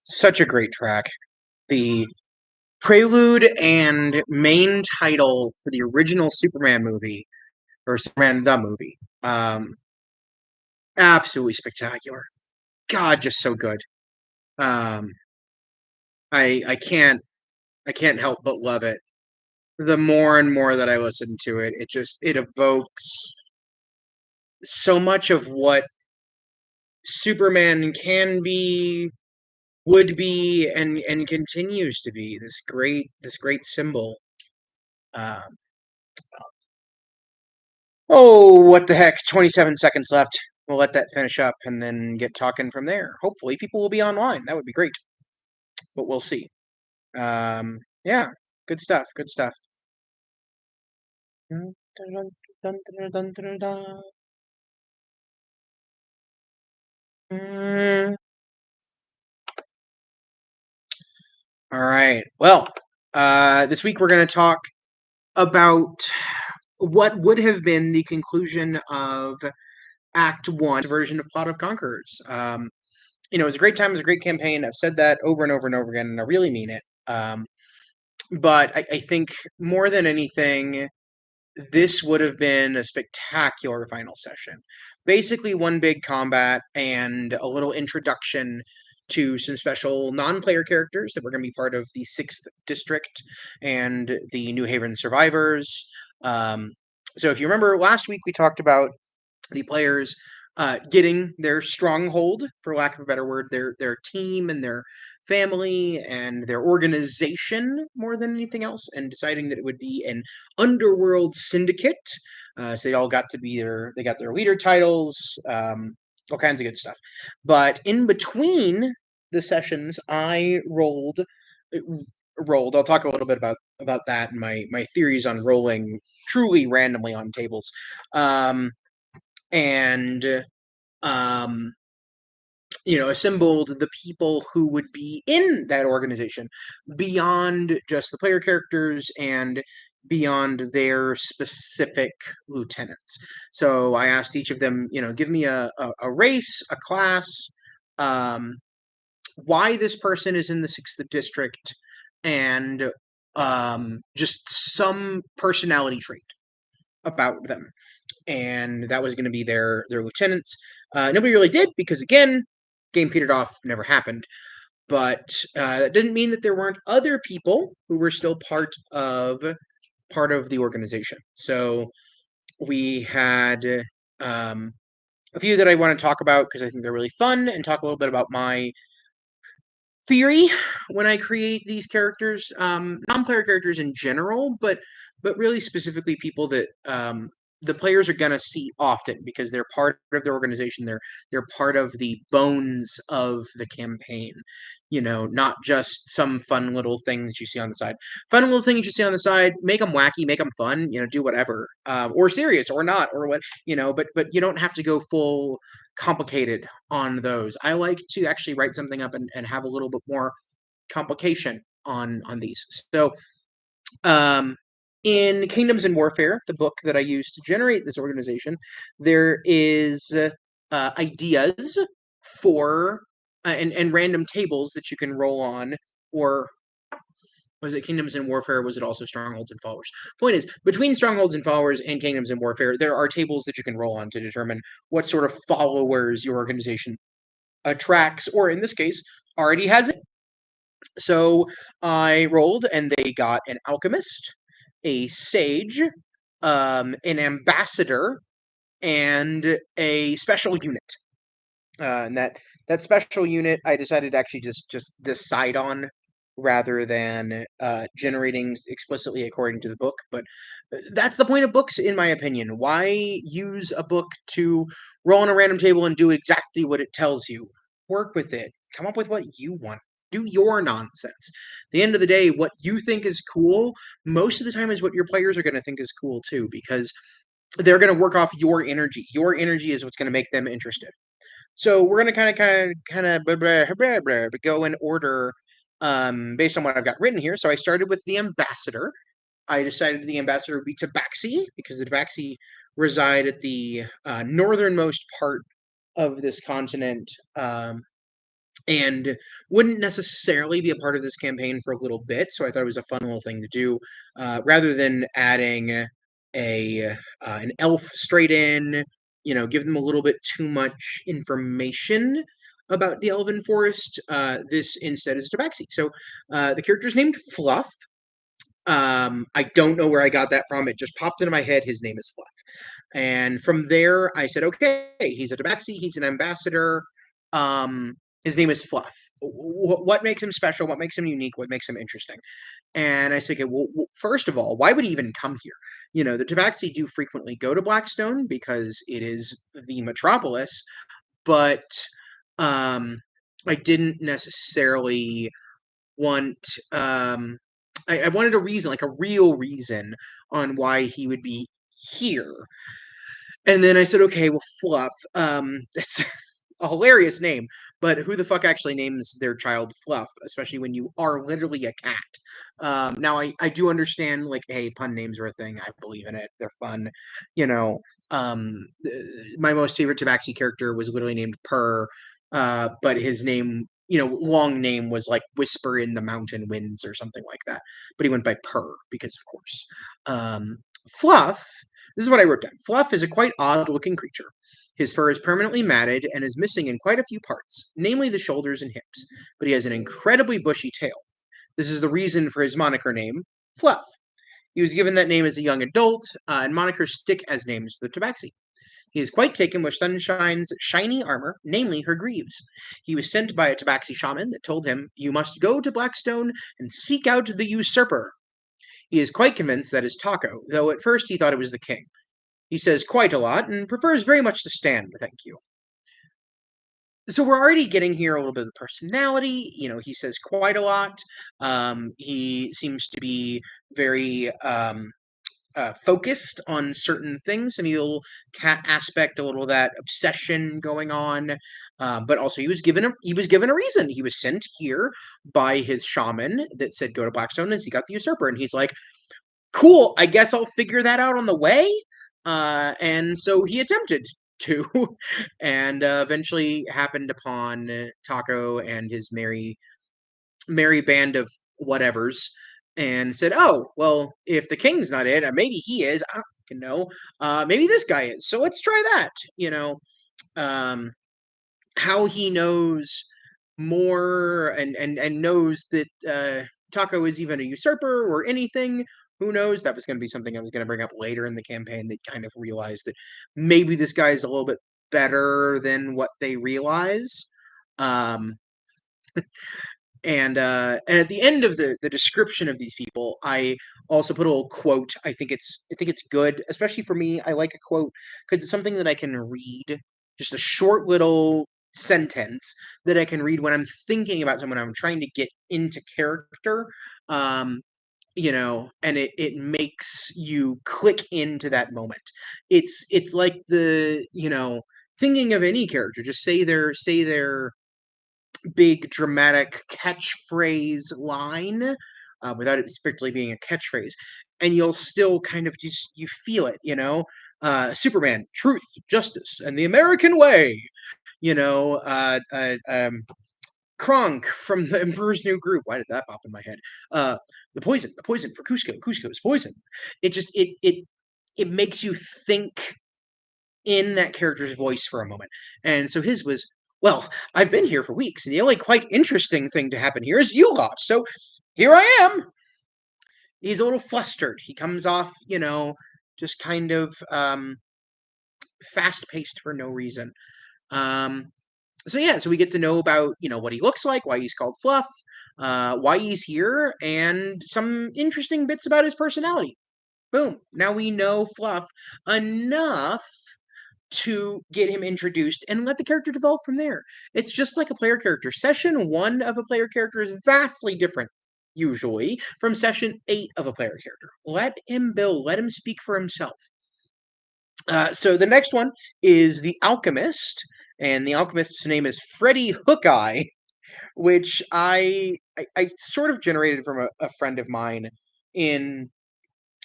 Such a great track. The prelude and main title for the original Superman movie, or Superman the movie. Absolutely spectacular. God, just so good. Um, I can't help but love it. The more and more that I listen to it, it evokes so much of what Superman can be, would be, and continues to be. This great symbol. Um, oh, what the heck? 27 seconds left. We'll let that finish up and then get talking from there. Hopefully, people will be online. That would be great, but we'll see. Yeah, good stuff. Good stuff. Mm, all right. Well, this week we're going to talk about what would have been the conclusion of Act One version of Plot of Conquerors. It was a great time. It was a great campaign. I've said that over and over and over again, and I really mean it. But I think more than anything, this would have been a spectacular final session. Basically, one big combat and a little introduction to some special non-player characters that were going to be part of the 6th District and the New Haven Survivors. So if you remember last week, we talked about the players getting their stronghold, for lack of a better word, their team and their family and their organization more than anything else, and deciding that it would be an underworld syndicate. So they all got to be they got their leader titles, all kinds of good stuff. But in between the sessions, I rolled. I'll talk a little bit about that and my theories on rolling truly randomly on tables. And um, assembled the people who would be in that organization beyond just the player characters and beyond their specific lieutenants. So I asked each of them, give me a race, a class, um, why this person is in the 6th district, and just some personality trait about them, and that was going to be their lieutenants. Nobody really did because, again, game petered off, never happened. But that didn't mean that there weren't other people who were still part of the organization. So we had a few that I want to talk about because I think they're really fun, and talk a little bit about my theory when I create these characters, non-player characters in general, but really specifically people that the players are gonna see often because they're part of their organization. They're part of the bones of the campaign. Not just some fun little things you see on the side. Fun little things you see on the side, make them wacky, make them fun. Do whatever, or serious or not, or what. But you don't have to go full complicated on those. I like to actually write something up and have a little bit more complication on these. So in Kingdoms in Warfare, the book that I used to generate this organization, there is ideas for and random tables that you can roll on. Or was it Kingdoms in Warfare? Was it also Strongholds and Followers? Point is, between Strongholds and Followers and Kingdoms in Warfare, there are tables that you can roll on to determine what sort of followers your organization attracts, or in this case, already has it. So I rolled, and they got an alchemist, a sage, an ambassador, and a special unit. And that special unit, I decided to actually just decide on rather than generating explicitly according to the book. But that's the point of books, in my opinion. Why use a book to roll on a random table and do exactly what it tells you? Work with it. Come up with what you want. Do your nonsense. At the end of the day, what you think is cool, most of the time is what your players are going to think is cool too, because they're going to work off your energy. Your energy is what's going to make them interested. So we're going to kind of go in order based on what I've got written here. So I started with the ambassador. I decided the ambassador would be Tabaxi because the Tabaxi reside at the northernmost part of this continent, and wouldn't necessarily be a part of this campaign for a little bit. So I thought it was a fun little thing to do, rather than adding an elf straight in. Give them a little bit too much information about the Elven Forest. This instead is Tabaxi. So the character's named Fluff. I don't know where I got that from. It just popped into my head. His name is Fluff. And from there, I said, okay, he's a Tabaxi, he's an ambassador. Um, his name is Fluff. What makes him special? What makes him unique? What makes him interesting? And I said, okay, well, first of all, why would he even come here? The Tabaxi do frequently go to Blackstone because it is the metropolis, but um, I didn't necessarily want I wanted a reason, like a real reason on why he would be here. And then I said, okay, well, Fluff. That's a hilarious name, but who the fuck actually names their child Fluff, especially when you are literally a cat? Now, I do understand, like, hey, pun names are a thing. I believe in it. They're fun. You know, my most favorite Tabaxi character was literally named Purr, but his name, long name was like Whisper in the Mountain Winds or something like that. But he went by Purr because, of course. Fluff, this is what I wrote down. Fluff is a quite odd-looking creature. His fur is permanently matted and is missing in quite a few parts, namely the shoulders and hips, but he has an incredibly bushy tail. This is the reason for his moniker name, Fluff. He was given that name as a young adult, and monikers stick as names to the Tabaxi. He is quite taken with Sunshine's shiny armor, namely her greaves. He was sent by a Tabaxi shaman that told him, "You must go to Blackstone and seek out the usurper." He is quite convinced that is Taco, though at first he thought it was the king. He says quite a lot and prefers very much to stand, thank you. So we're already getting here a little bit of the personality. He says quite a lot. He seems to be very focused on certain things, and he'll cat aspect a little of that obsession going on. But also, he was given a reason. He was sent here by his shaman that said go to Blackstone as he got the usurper, and he's like, cool, I guess I'll figure that out on the way. And so he attempted to, and eventually happened upon Taco and his merry band of whatevers, and said, "Oh, well, if the king's not it, maybe he is. I don't fucking know. Maybe this guy is. So let's try that." Um, how he knows more and knows that Taco is even a usurper or anything. Who knows? That was going to be something I was going to bring up later in the campaign. They kind of realized that maybe this guy is a little bit better than what they realize. Um, and at the end of the description of these people, I also put a little quote. I think it's good, especially for me. I like a quote because it's something that I can read, just a short little sentence that I can read when I'm thinking about someone, I'm trying to get into character. Um, and it makes you click into that moment. It's like thinking of any character, just say their big dramatic catchphrase line, without it strictly being a catchphrase, and you'll still kind of just you feel it. Superman, truth, justice, and the American way. You know, Kronk from the Emperor's New Groove. Why did that pop in my head? The poison for Cusco. Cusco's poison. It makes you think in that character's voice for a moment. And so his was, well, I've been here for weeks, and the only quite interesting thing to happen here is you lot. So here I am. He's a little flustered. He comes off, just kind of fast paced for no reason. Um, so yeah, so we get to know about, what he looks like, why he's called Fluff, why he's here, and some interesting bits about his personality. Boom. Now we know Fluff enough to get him introduced and let the character develop from there. It's just like a player character. Session 1 of a player character is vastly different, usually, from session 8 of a player character. Let him build, let him speak for himself. So the next one is the Alchemist, and the Alchemist's name is Freddie Hookeye, which I sort of generated from a friend of mine in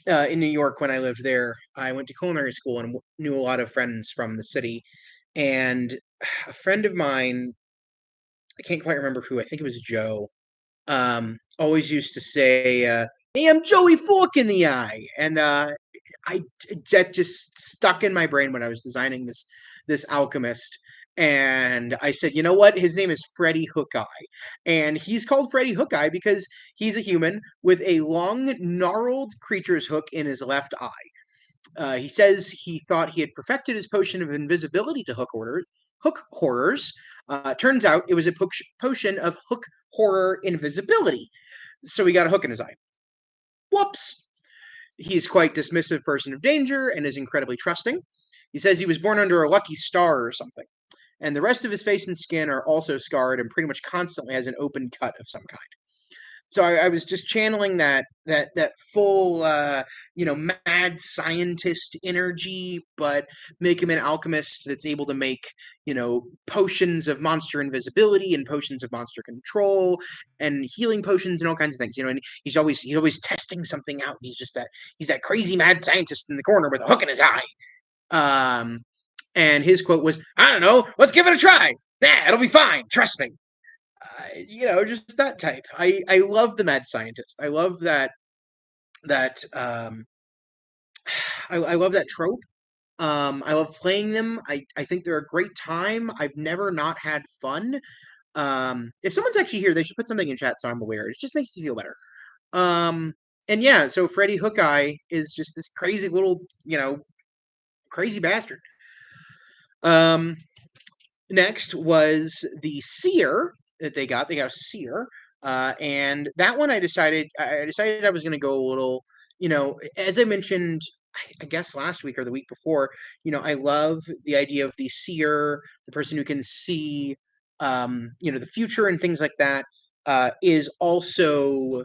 in New York when I lived there. I went to culinary school and knew a lot of friends from the city, and a friend of mine, I can't quite remember who. I think it was Joe. Always used to say, "Hey, I'm Joey Fork in the eye," and I that just stuck in my brain when I was designing this alchemist. And I said, you know what? His name is Freddie Hookeye, and he's called Freddie Hookeye because he's a human with a long, gnarled creature's hook in his left eye. He says he thought he had perfected his potion of invisibility to hook horrors. Turns out it was a potion of hook horror invisibility. So he got a hook in his eye. Whoops. He's quite dismissive person of danger and is incredibly trusting. He says he was born under a lucky star or something. And the rest of his face and skin are also scarred and pretty much constantly has an open cut of some kind. So I was just channeling that full mad scientist energy, but make him an alchemist that's able to make potions of monster invisibility and potions of monster control and healing potions and all kinds of things. And he's always testing something out. And he's that crazy mad scientist in the corner with a hook in his eye. And his quote was, "I don't know, let's give it a try. Nah, it'll be fine. Trust me." Just that type. I love the mad scientist. I love that I love that trope. I love playing them. I think they're a great time. I've never not had fun. If someone's actually here, they should put something in chat so I'm aware. It just makes me feel better. Um, and yeah, so Freddie Hookeye is just this crazy little, crazy bastard. Um, Next was the Seer that they got. They got a Seer, and that one I decided I was going to go a little. As I mentioned, I guess last week or the week before. I love the idea of the Seer, the person who can see, the future and things like that. Is also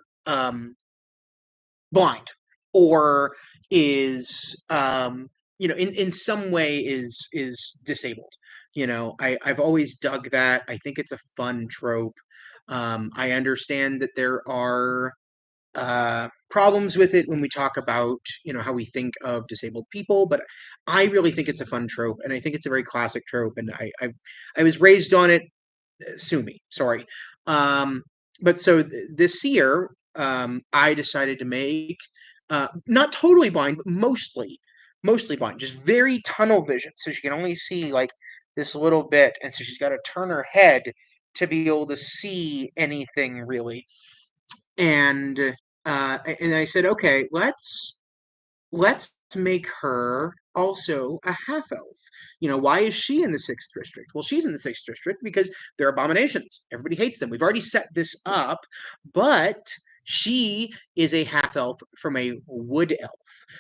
blind or is in some way is disabled. I've always dug that. I think it's a fun trope. I understand that there are problems with it when we talk about how we think of disabled people, but I really think it's a fun trope, and I think it's a very classic trope, and I was raised on it. Sue me, sorry. um but so this year, I decided to make, not totally blind, but mostly blind, just very tunnel vision, so she can only see like this little bit, and so she's got to turn her head to be able to see anything really. And I said, okay, let's make her also a half elf. Why is she in the sixth district? Well, she's in the sixth district because they're abominations. Everybody hates them. We've already set this up, but she is a half elf from a wood elf.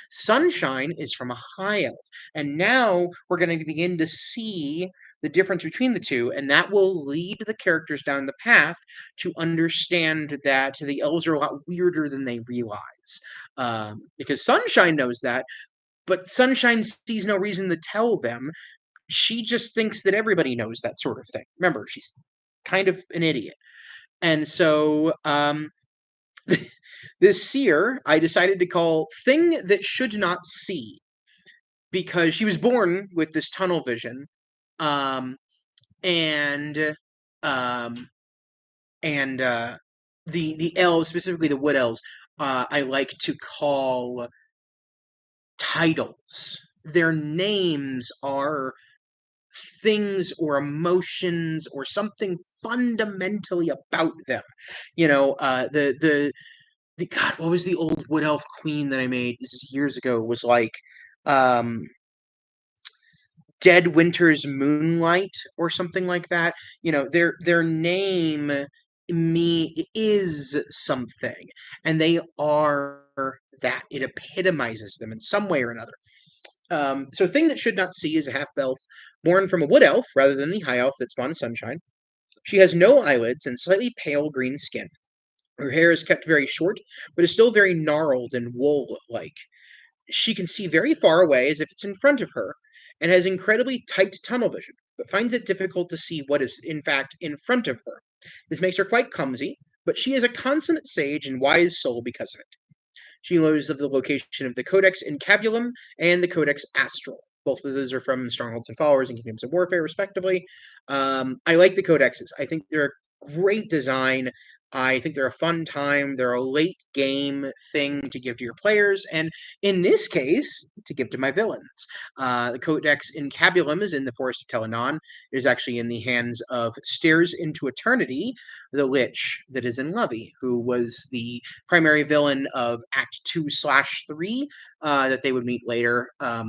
Sunshine is from a high elf. And now we're going to begin to see the difference between the two, and that will lead the characters down the path to understand that the elves are a lot weirder than they realize. Because Sunshine knows that, but Sunshine sees no reason to tell them. She just thinks that everybody knows that sort of thing. Remember, she's kind of an idiot. And so, this seer, I decided to call Thing That Should Not See, because she was born with this tunnel vision. Um, and, um, and the elves, specifically the wood elves, I like to call titles. Their names are things or emotions or something fundamentally about them. The God, what was the old wood elf queen that I made? This is years ago. Was like um Dead Winter's Moonlight or something like that. Their name me is something, and they are that. It epitomizes them in some way or another. So Thing That Should Not See is a half elf born from a wood elf rather than the high elf that spawned Sunshine. She has no eyelids and slightly pale green skin. Her hair is kept very short, but is still very gnarled and wool-like. She can see very far away as if it's in front of her, and has incredibly tight tunnel vision, but finds it difficult to see what is in fact in front of her. This makes her quite clumsy, but she is a consummate sage and wise soul because of it. She knows of the location of the Codex Incabulum and the Codex Astral. Both of those are from Strongholds and Followers and Kingdoms of Warfare, respectively. I like the codexes. I think they're a great design. I think they're a fun time. They're a late game thing to give to your players, and in this case, to give to my villains. The Codex Incabulum is in the Forest of Telenon. It is actually in the hands of Stairs into Eternity, the Lich that is in Lovey, who was the primary villain of Act 2/3 that they would meet later. I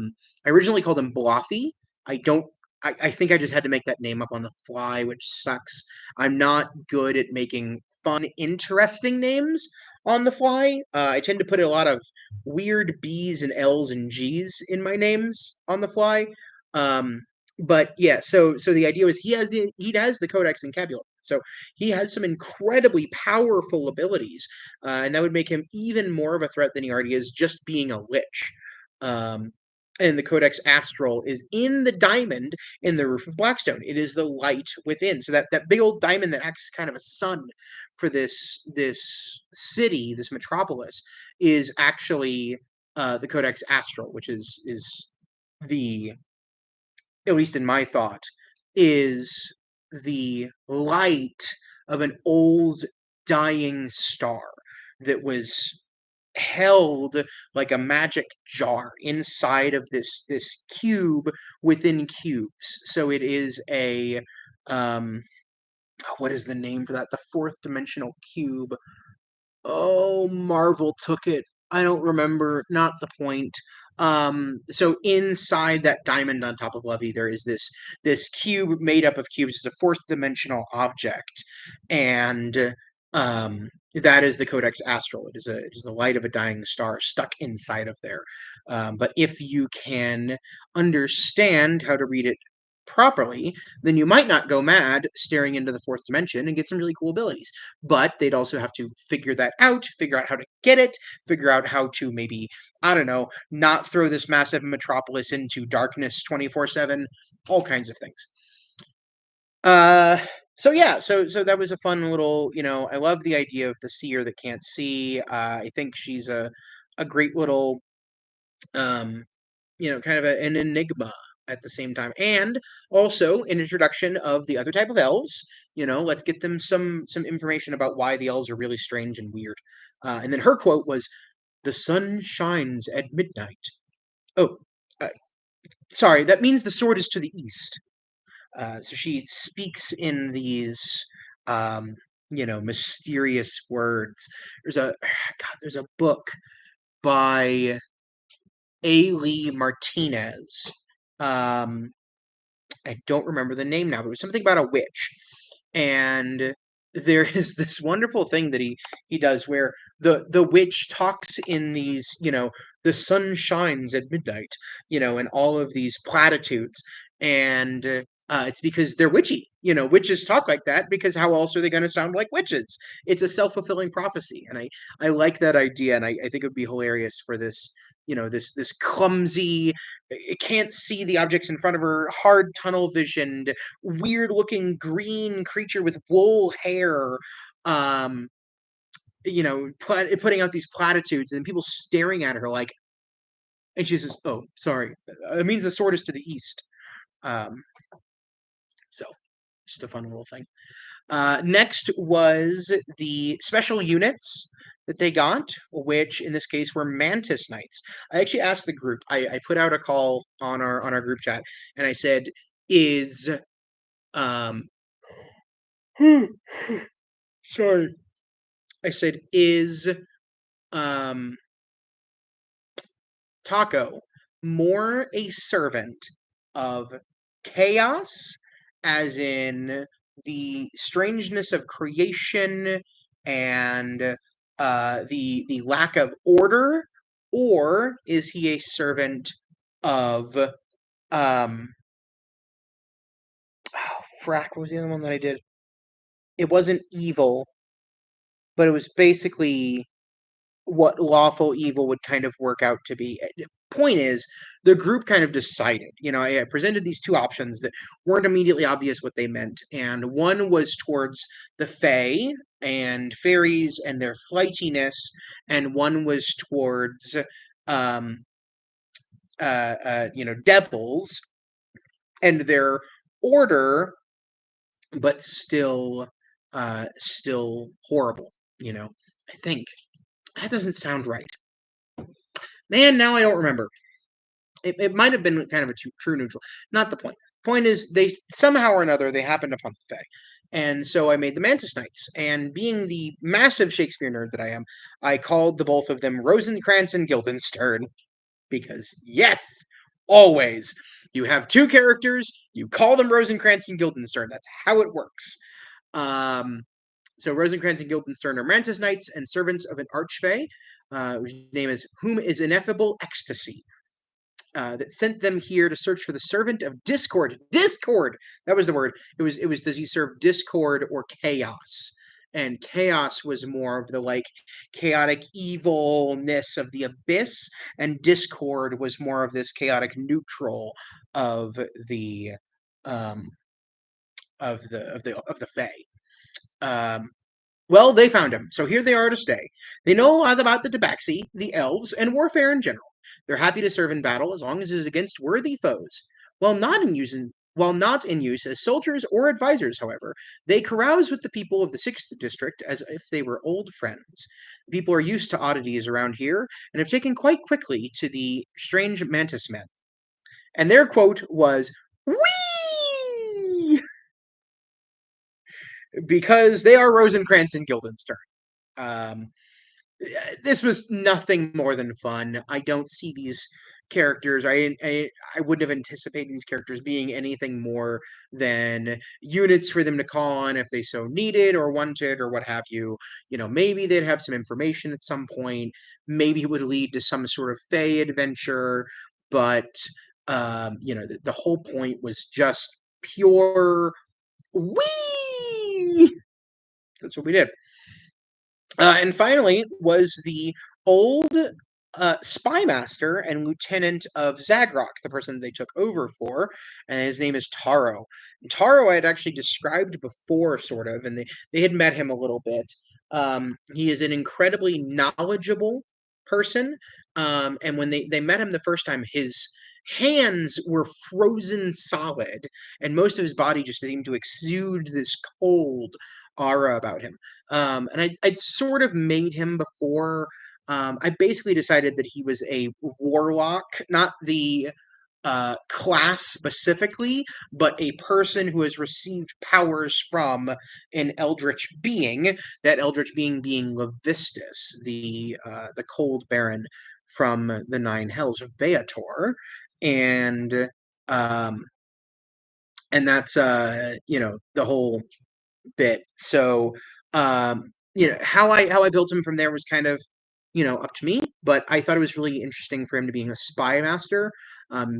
originally called him Blothy. I don't. I think I just had to make that name up on the fly, which sucks. I'm not good at making fun, interesting names on the fly. I tend to put a lot of weird B's and L's and G's in my names on the fly. Um, but yeah, so the idea was he has the Codex Incabulum, so he has some incredibly powerful abilities, and that would make him even more of a threat than he already is, just being a lich. Um, and the Codex Astral is in the diamond in the roof of Blackstone. It is the light within. So that big old diamond that acts as kind of a sun for this city, this metropolis, is actually the Codex Astral, which is the, at least in my thought, is the light of an old dying star that was held like a magic jar inside of this cube within cubes. So it is a what is the name for that? The fourth dimensional cube. Oh, Marvel took it. I don't remember. Not the point. So inside that diamond on top of Lovey, there is this cube made up of cubes. It's a fourth dimensional object, and that is the Codex Astral. It is the light of a dying star stuck inside of there. But if you can understand how to read it properly, then you might not go mad staring into the fourth dimension and get some really cool abilities. But they'd also have to figure that out, figure out how to get it, figure out how to maybe, I don't know, not throw this massive metropolis into darkness 24/7, all kinds of things. Uh so yeah, so that was a fun little, I love the idea of the seer that can't see. I think she's a great little um kind of an enigma at the same time, and also an introduction of the other type of elves. Let's get them some information about why the elves are really strange and weird. And then her quote was, "The sun shines at midnight." Oh, uh, sorry, that means the sword is to the east. So she speaks in these mysterious words. There's a God, there's a book by A. Lee Martinez. Um, I don't remember the name now, but it was something about a witch. And there is this wonderful thing that he does where the witch talks in these, the sun shines at midnight, and all of these platitudes. And it's because they're witchy. Witches talk like that because how else are they going to sound like witches? It's a self-fulfilling prophecy. And I like that idea, and I think it would be hilarious for this, this clumsy, it can't see the objects in front of her, hard tunnel visioned, weird looking green creature with wool hair, um, putting out these platitudes and people staring at her like, and she says, "Oh, sorry, it means the sword is to the east." Um, so just a fun little thing. Next was the special units that they got, which in this case were Mantis Knights. I actually asked the group. I put out a call on our group chat, and I said, "Is um, sorry." I said, "Is um Taco more a servant of chaos, as in the strangeness of creation and the lack of order, or is he a servant of oh frack, what was the other one that I did? It wasn't evil, but it was basically what lawful evil would kind of work out to be. Point is, the group kind of decided. I presented these two options that weren't immediately obvious what they meant, and one was towards the Fae and fairies and their flightiness, and one was towards um, devils and their order, but still horrible. I think that doesn't sound right. Man, now I don't remember. It might have been kind of a true neutral. Not the point. Point is, they somehow or another they happened upon the Fae, and so I made the Mantis Knights. And being the massive Shakespeare nerd that I am, I called the both of them Rosencrantz and Guildenstern because yes, always you have two characters, you call them Rosencrantz and Guildenstern. That's how it works. Um, so Rosencrantz and Guildenstern are Mantis Knights and servants of an Archfey, whose name is Whom is Ineffable Ecstasy. That sent them here to search for the servant of discord. Discord. That was the word. It was. Does he serve discord or chaos? And chaos was more of the like chaotic evilness of the abyss, and discord was more of this chaotic neutral of the um of the Fae. Um, well, they found him, so here they are to stay. They know a lot about the Tabaxi, the elves, and warfare in general. They're happy to serve in battle as long as it is against worthy foes. While not in use as soldiers or advisors, however, they carouse with the people of the 6th District as if they were old friends. The people are used to oddities around here and have taken quite quickly to the strange mantis men. And their quote was, "Whee!" Because they are Rosencrantz and Guildenstern. Um, this was nothing more than fun. I don't see these characters. I wouldn't have anticipated these characters being anything more than units for them to call on if they so needed or wanted or what have you. Maybe they'd have some information at some point. Maybe it would lead to some sort of Fey adventure. But the whole point was just pure wee. That's what we did. And finally was the old spy master and lieutenant of Zagrok, the person they took over for, and his name is Taro. And Taro I had actually described before, sort of, and they had met him a little bit. He is an incredibly knowledgeable person, and when they met him the first time, his hands were frozen solid, and most of his body just seemed to exude this cold aura about him. And I'd sort of made him before. I basically decided that he was a warlock, not the class specifically, but a person who has received powers from an eldritch being. That eldritch being Levistus, the Cold Baron from the Nine Hells of Beator, and um, that's the whole bit. So, how I built him from there was kind of, up to me. But I thought it was really interesting for him to being a spy master,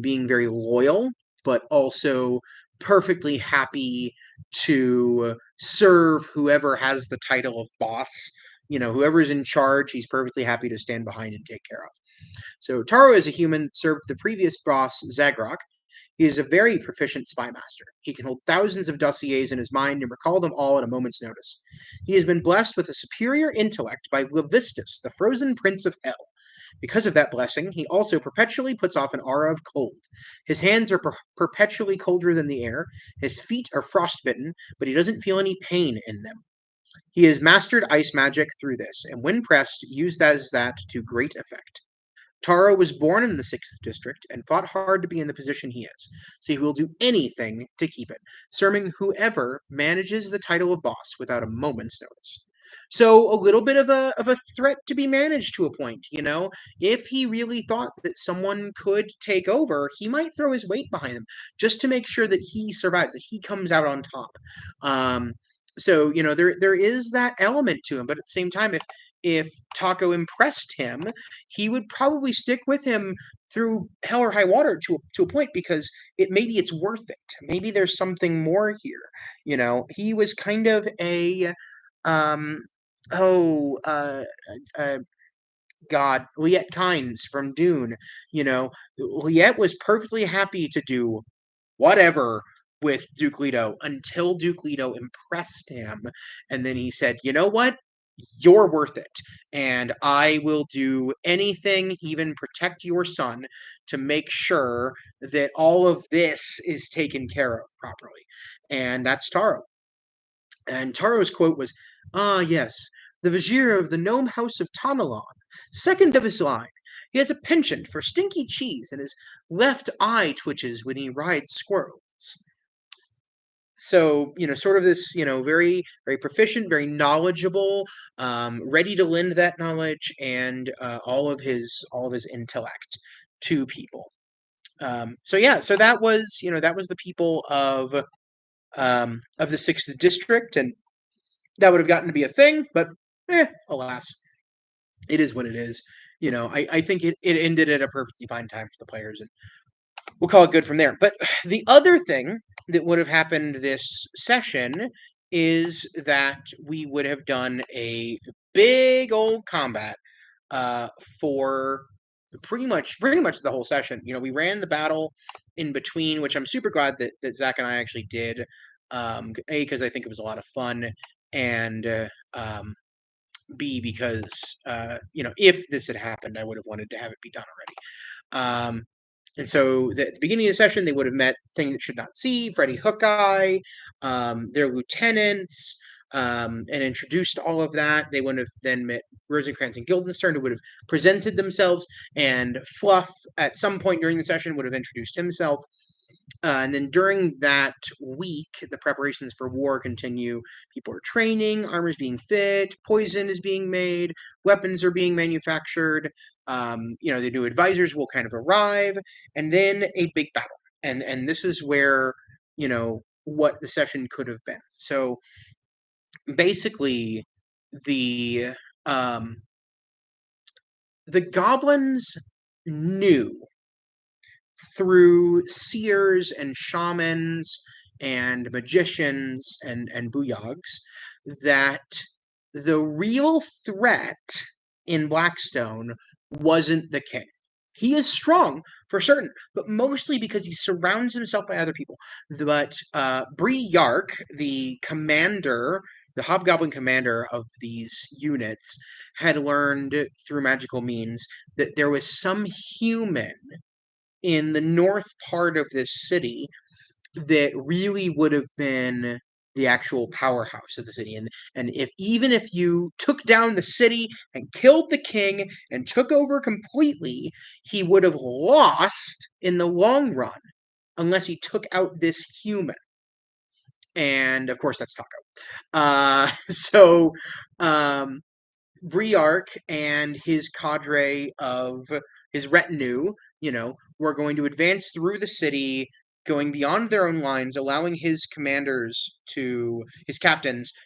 being very loyal, but also perfectly happy to serve whoever has the title of boss. Whoever is in charge, he's perfectly happy to stand behind and take care of. So Taro is a human that served the previous boss, Zagrok. He is a very proficient spy master. He can hold thousands of dossiers in his mind and recall them all at a moment's notice. He has been blessed with a superior intellect by Levistus, the frozen prince of hell. Because of that blessing, he also perpetually puts off an aura of cold. His hands are perpetually colder than the air, his feet are frostbitten, but he doesn't feel any pain in them. He has mastered ice magic through this, and when pressed, used as that to great effect. Taro was born in the 6th District and fought hard to be in the position he is, so he will do anything to keep it, serving whoever manages the title of boss without a moment's notice. So a little bit of a threat to be managed to a point. If he really thought that someone could take over, he might throw his weight behind them just to make sure that he survives, that he comes out on top. Um, so there is that element to him, but at the same time, if Taco impressed him, he would probably stick with him through hell or high water to a point because maybe it's worth it. Maybe there's something more here. He was kind of a um oh god Liet Kynes from Dune. Liet was perfectly happy to do whatever with Duke Leto until Duke Leto impressed him. And then he said, you know what? You're worth it. And I will do anything, even protect your son, to make sure that all of this is taken care of properly. And that's Taro. And Taro's quote was, "Ah, yes, the vizier of the gnome house of Tanalon, second of his line. He has a penchant for stinky cheese, and his left eye twitches when he rides squirrels." So, sort of this, very, very proficient, very knowledgeable, ready to lend that knowledge and all of his intellect to people. So yeah, so that was the people of the sixth district, and that would have gotten to be a thing, but alas, it is what it is. I think it ended at a perfectly fine time for the players, and we'll call it good from there. But the other thing that would have happened this session is that we would have done a big old combat uh, for pretty much the whole session. We ran the battle in between, which I'm super glad that Zach and I actually did. A, because I think it was a lot of fun, and B, because if this had happened, I would have wanted to have it be done already. And so at the beginning of the session, they would have met Thing That Should Not See, Freddy Hookeye, their lieutenants, and introduced all of that. They would have then met Rosencrantz and Guildenstern, who would have presented themselves, and Fluff, at some point during the session, would have introduced himself. And then during that week, the preparations for war continue. People are training, armor's being fit, poison is being made, weapons are being manufactured. The new advisors will kind of arrive, and then a big battle. And this is where what the session could have been. So basically, the um, the goblins knew through seers and shamans and magicians and booyogs that the real threat in Blackstone wasn't the king. He is strong for certain, but mostly because he surrounds himself by other people. But Bree'Yark, the commander, the hobgoblin commander of these units, had learned through magical means that there was some human in the north part of this city that really would have been the actual powerhouse of the city. And if you took down the city and killed the king and took over completely, he would have lost in the long run unless he took out this human. And of course, that's Taco. So um, Bree'Yark and his cadre of his retinue, were going to advance through the city, going beyond their own lines, allowing his captains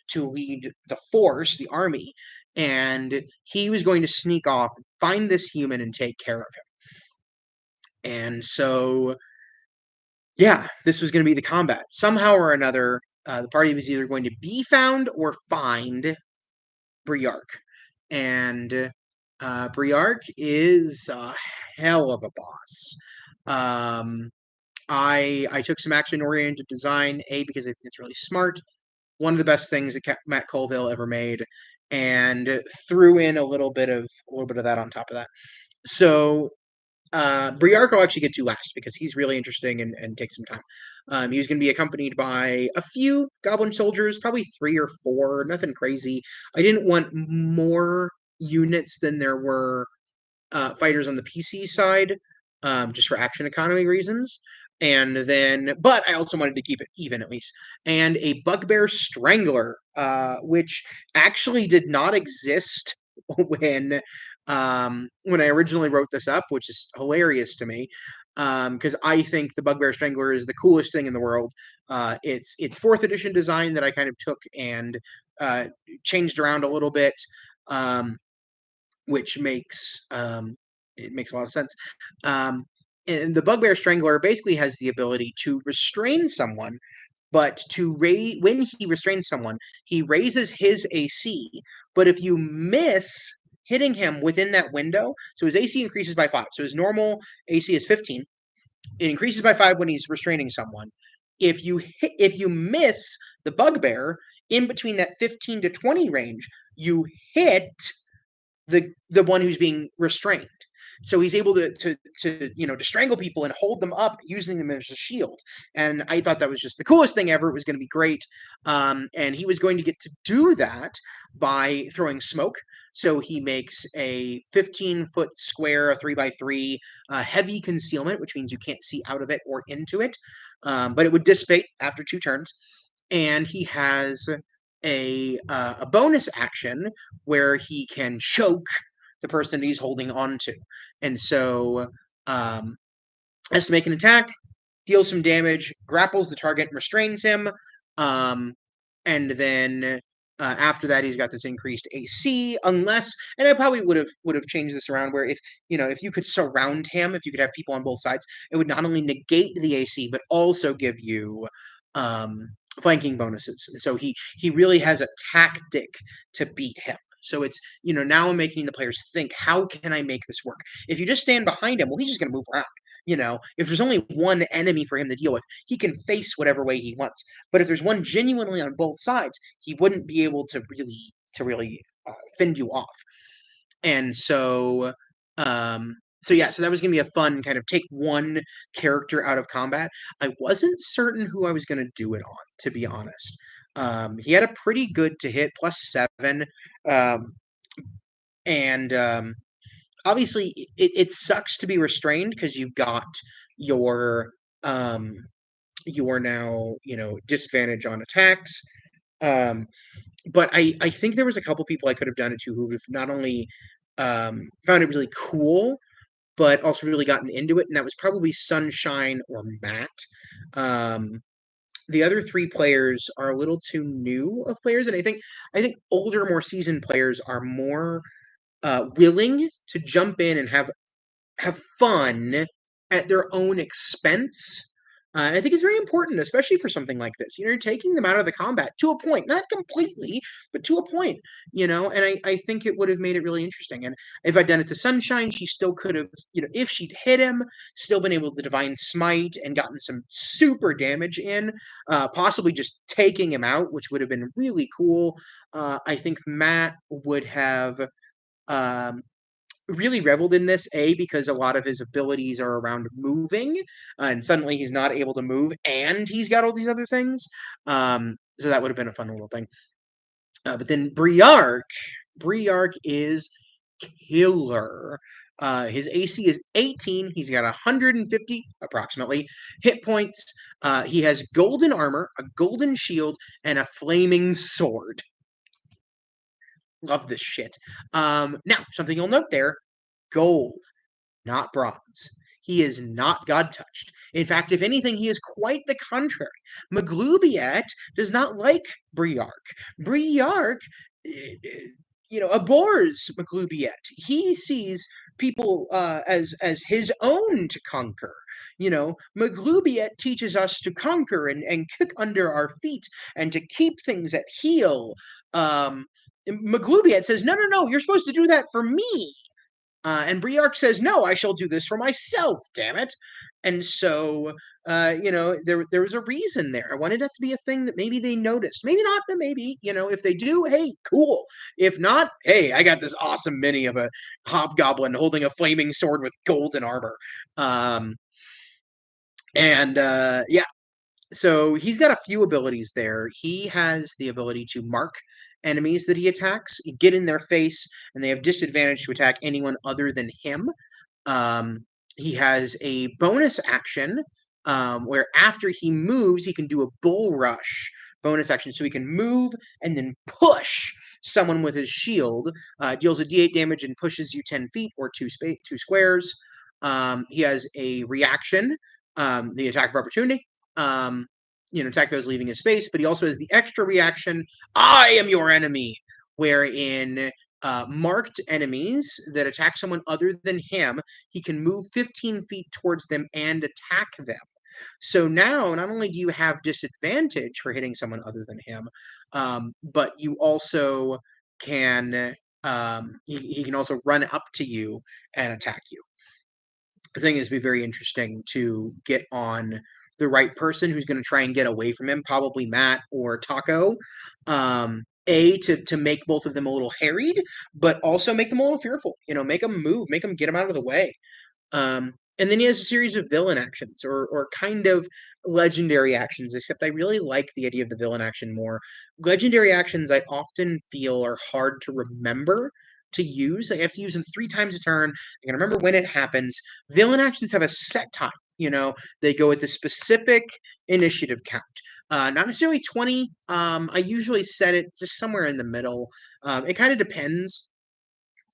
to lead the force, the army, and he was going to sneak off, find this human, and take care of him. And so, yeah, this was going to be the combat. Somehow or another, the party was either going to be found or find Bree'Yark. And Bree'Yark is a hell of a boss. I took some action-oriented design, because I think it's really smart. One of the best things that Matt Colville ever made, and threw in a little bit of that on top of that. So Bree'Yark will actually get to last because he's really interesting and takes some time. He's going to be accompanied by a few goblin soldiers, probably 3 or 4, nothing crazy. I didn't want more units than there were fighters on the PC side, just for action economy reasons. But I also wanted to keep it even at least. And a Bugbear Strangler, which actually did not exist when I originally wrote this up, which is hilarious to me. Because I think the Bugbear Strangler is the coolest thing in the world. It's 4th edition design that I kind of took and changed around a little bit. Which makes it makes a lot of sense. And the Bugbear Strangler basically has the ability to restrain someone, but when he restrains someone, he raises his AC. But if you miss hitting him within that window. So his AC increases by 5. So his normal AC is 15. It increases by 5 when he's restraining someone. If you miss the bugbear in between that 15 to 20 range, you hit the one who's being restrained. So he's able to strangle people and hold them up using them as a shield. And I thought that was just the coolest thing ever. It was going to be great. And he was going to get to do that by throwing smoke. So he makes a 15-foot square, a 3x3, heavy concealment, which means you can't see out of it or into it. But it would dissipate after 2 turns. And he has a bonus action where he can choke the person he's holding on to. And so has to make an attack, deals some damage, grapples the target, and restrains him. And then after that, he's got this increased AC. Unless, and I probably would have changed this around where if you could surround him, if you could have people on both sides, it would not only negate the AC but also give you flanking bonuses. So he really has a tactic to beat him. So it's, now I'm making the players think, how can I make this work? If you just stand behind him, well, he's just going to move around. If there's only one enemy for him to deal with, he can face whatever way he wants. But if there's one genuinely on both sides, he wouldn't be able to really fend you off. And so, so that was gonna be a fun kind of take one character out of combat. I wasn't certain who I was gonna do it on, to be honest. He had a pretty good to hit, +7, and obviously it sucks to be restrained because you've got your now disadvantage on attacks. But I think there was a couple people I could have done it to who would have not only found it really cool, but also really gotten into it, and that was probably Sunshine or Matt. The other 3 players are a little too new of players, and I think older, more seasoned players are more willing to jump in and have fun at their own expense. And I think it's very important, especially for something like this. You're taking them out of the combat to a point, not completely, but to a point, and I think it would have made it really interesting. And if I'd done it to Sunshine, she still could have, if she'd hit him, still been able to Divine Smite and gotten some super damage in, possibly just taking him out, which would have been really cool. I think Matt would have um, really reveled in this, because a lot of his abilities are around moving, and suddenly he's not able to move, and he's got all these other things. So that would have been a fun little thing. But then Bree'Yark is killer. His AC is 18. He's got 150 approximately hit points. He has golden armor, a golden shield, and a flaming sword. Love this shit. Now, something you'll note there, gold, not bronze. He is not God touched. In fact, if anything, he is quite the contrary. Maglubiet does not like Bree'Yark. Bree'Yark, abhors Maglubiet. He sees people as his own to conquer. Maglubiet teaches us to conquer and kick under our feet and to keep things at heel. Maglubiet says, no, you're supposed to do that for me. And Bree'Yark says, no, I shall do this for myself, damn it. And so, there was a reason there. I wanted that to be a thing that maybe they noticed. Maybe not, but maybe, if they do, hey, cool. If not, hey, I got this awesome mini of a hobgoblin holding a flaming sword with golden armor. Yeah, so he's got a few abilities there. He has the ability to mark enemies that he attacks, get in their face, and they have disadvantage to attack anyone other than him. He has a bonus action where after he moves, he can do a bull rush bonus action. So he can move and then push someone with his shield, deals a d8 damage and pushes you 10 feet or two squares. He has a reaction, the attack of opportunity. Attack those leaving his space, but he also has the extra reaction, I am your enemy, wherein marked enemies that attack someone other than him, he can move 15 feet towards them and attack them. So now, not only do you have disadvantage for hitting someone other than him, but you also can he can also run up to you and attack you. The thing is, be very interesting to get on the right person who's going to try and get away from him, probably Matt or Taco. To make both of them a little harried, but also make them a little fearful. Make them move, make them get them out of the way. And then he has a series of villain actions or kind of legendary actions, except I really like the idea of the villain action more. Legendary actions I often feel are hard to remember to use. Like I have to use them 3 times a turn. I can remember when it happens. Villain actions have a set time. They go at the specific initiative count. Not necessarily 20. I usually set it just somewhere in the middle. It kind of depends,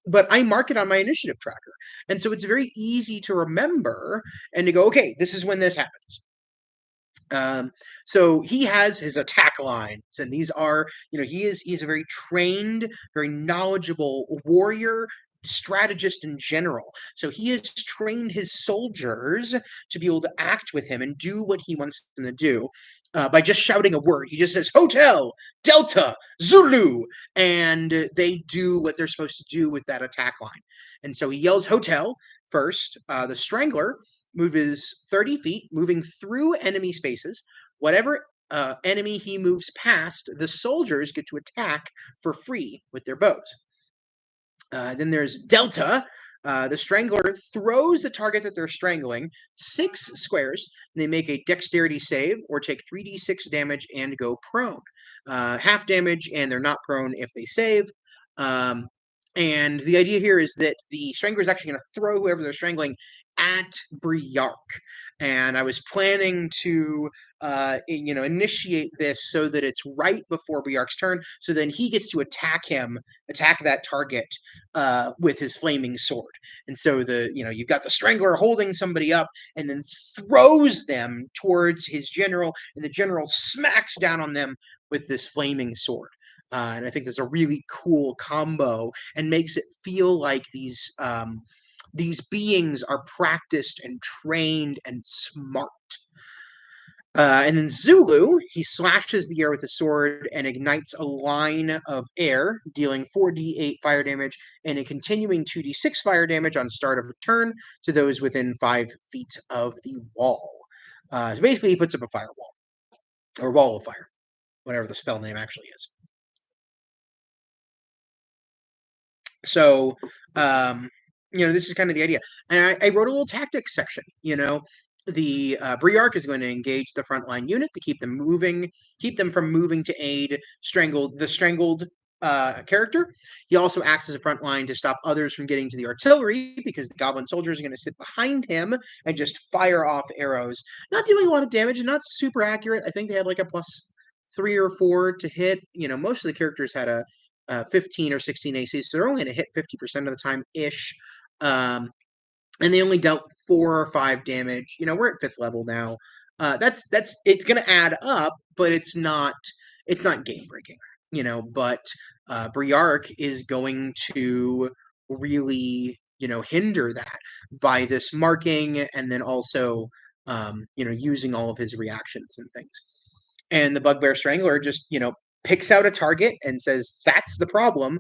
but I mark it on my initiative tracker. And so it's very easy to remember and to go, okay, this is when this happens. So he has his attack lines, and these are, he's a very trained, very knowledgeable warrior, strategist in general. So he has trained his soldiers to be able to act with him and do what he wants them to do by just shouting a word. He just says Hotel, Delta, Zulu, and they do what they're supposed to do with that attack line. And so he yells Hotel first. The Strangler moves 30 feet, moving through enemy spaces. Whatever enemy he moves past, the soldiers get to attack for free with their bows. Then there's Delta. The Strangler throws the target that they're strangling 6 squares. They make a dexterity save or take 3d6 damage and go prone. Half damage, and they're not prone if they save. And the idea here is that the Strangler is actually going to throw whoever they're strangling at Bree'Yark. And I was planning to, initiate this so that it's right before Bree'Yark's turn, so then he gets to attack that target with his flaming sword. And so you've got the Strangler holding somebody up and then throws them towards his general, and the general smacks down on them with this flaming sword. And I think there's a really cool combo and makes it feel like these beings are practiced and trained and smart. And then Zulu, he slashes the air with his sword and ignites a line of air, dealing 4d8 fire damage and a continuing 2d6 fire damage on start of a turn to those within 5 feet of the wall. So basically, he puts up a firewall, or wall of fire, whatever the spell name actually is. So, this is kind of the idea. And I wrote a little tactics section. The Bree'Yark is going to engage the frontline unit to keep them from moving to aid the strangled character. He also acts as a front line to stop others from getting to the artillery, because the goblin soldiers are going to sit behind him and just fire off arrows, not dealing a lot of damage and not super accurate. I think they had like a +3 or 4 to hit. Most of the characters had a 15 or 16 AC, so they're only going to hit 50% of the time ish. And they only dealt 4 or 5 damage. We're at 5th level now. That's it's going to add up, but it's not game breaking. But Bree'Yark is going to really hinder that by this marking, and then also using all of his reactions and things. And the Bugbear Strangler just picks out a target and says, that's the problem,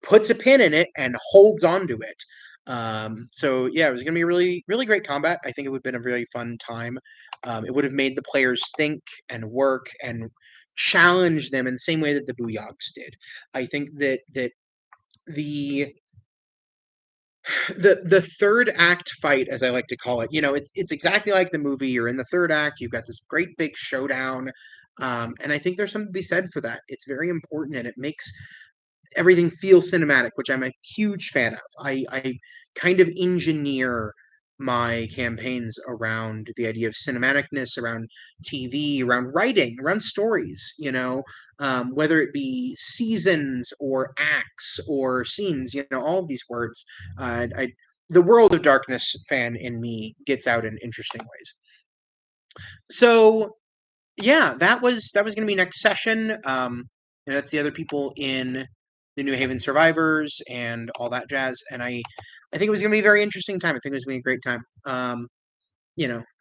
puts a pin in it, and holds onto it. So yeah, it was going to be a really, really great combat. I think it would have been a really fun time. It would have made the players think and work and challenge them in the same way that the Booyogs did. I think that the third act fight, as I like to call it, it's exactly like the movie. You're in the third act, you've got this great big showdown, and I think there's something to be said for that. It's very important, and it makes everything feel cinematic, which I'm a huge fan of. I kind of engineer my campaigns around the idea of cinematicness, around TV, around writing, around stories, whether it be seasons or acts or scenes, all of these words. The World of Darkness fan in me gets out in interesting ways. So yeah, that was going to be next session. That's the other people in the New Haven Survivors and all that jazz. And I think it was going to be a very interesting time. I think it was going to be a great time.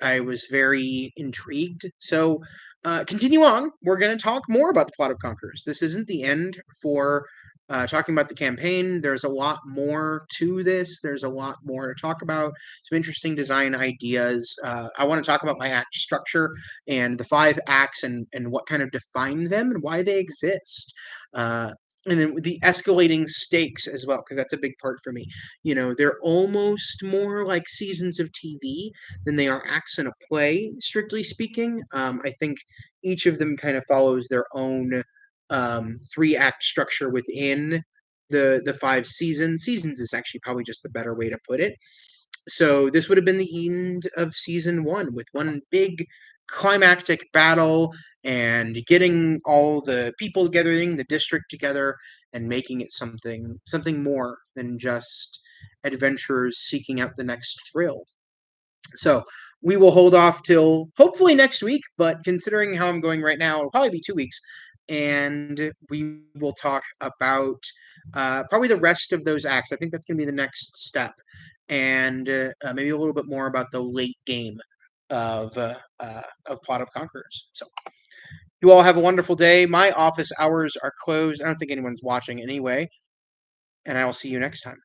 I was very intrigued. So continue on. We're going to talk more about the plot of Conquerors. This isn't the end for talking about the campaign. There's a lot more to this. There's a lot more to talk about. Some interesting design ideas. I want to talk about my act structure and the 5 acts and what kind of define them and why they exist. Uh, and then the escalating stakes as well, because that's a big part for me. They're almost more like seasons of TV than they are acts in a play, strictly speaking. I think each of them kind of follows their own 3 act structure within the 5 seasons is actually probably just the better way to put it. So this would have been the end of season 1 with one big climactic battle and getting all the people together, getting the district together, and making it something more than just adventurers seeking out the next thrill. So we will hold off till hopefully next week, but considering how I'm going right now, it'll probably be 2 weeks. And we will talk about probably the rest of those acts. I think that's going to be the next step. And maybe a little bit more about the late game of Plot of Conquerors. So you all have a wonderful day. My office hours are closed. I don't think anyone's watching anyway. And I will see you next time.